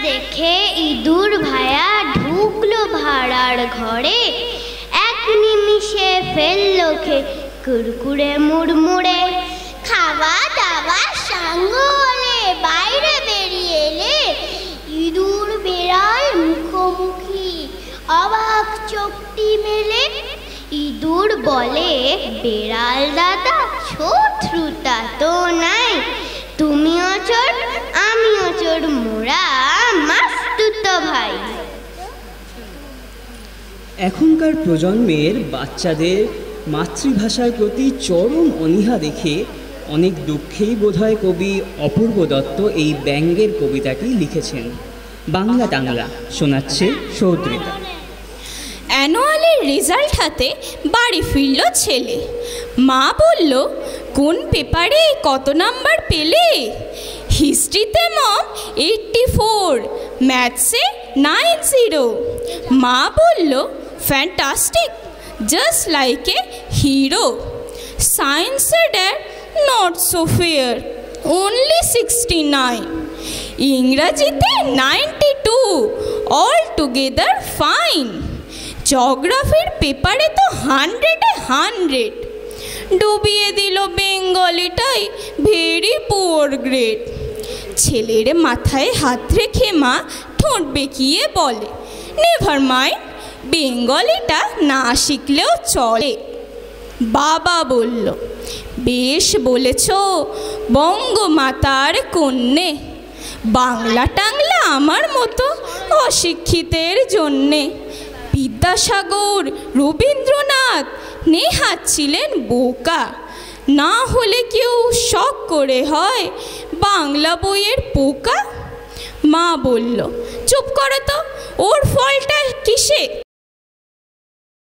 দেখে ইঁদুর ভায়া ঢুকলো ভাড়ার ঘরে, এক নিমিষে ফেললো কুরকুরে মুড়মুড়ে। খাওয়া দাওয়া সাঙ্গ হলে বাইরে বেরিয়ে এলে ইঁদুর বেড়াল মুখোমুখি অবাক চোখটি মেলে। ইঁদুর বলে, বেড়াল দাদা শত্রুতা তো নাই, তুমিও চোর আমিও চোর, মোরা মাস্তুতো ভাই। এখনকার প্রজন্মের বাচ্চাদের মাতৃভাষার প্রতি চরম অনীহা দেখে অনেক দুঃখেই বোধহয় কবি অপূর্ব দত্ত এই ব্যঙ্গের কবিতাটি লিখেছেন। বাংলা টাংলা শোনাচ্ছে সৌদ্রিতা। অ্যানুয়ালের রেজাল্ট হাতে বাড়ি ফিরল ছেলে। মা বলল, কোন পেপারে কত নাম্বার পেলে? হিস্ট্রিতে মম 84, ম্যাথসে 90। মা বলল, fantastic, just like a hero. সায়েন্সে dad not so fair, only 69। ইংরাজিতে 92, অল টুগেদার ফাইন। জিওগ্রাফির পেপারে তো 100-এ 100। ডুবিয়ে দিল বেঙ্গলিটাই, ভেরি পুয়ার গ্রেড। ছেলের মাথায় হাত রেখে মা ঠোঁট বেঁকিয়ে বলে, নেভার মাইন্ড, বেঙ্গলিটা না শিখলেও চলে। বাবা বলল, বেশ বলেছ বঙ্গমাতার কন্যে, বাংলা টাংলা আমার মতো অশিক্ষিতের জন্যে। বিদ্যাসাগর, রবীন্দ্রনাথ, নেহাত ছিলেন বোকা, না হলে কেউ শখ করে হয় বাংলা বইয়ের পোকা। মা বলল, চুপ করো তো,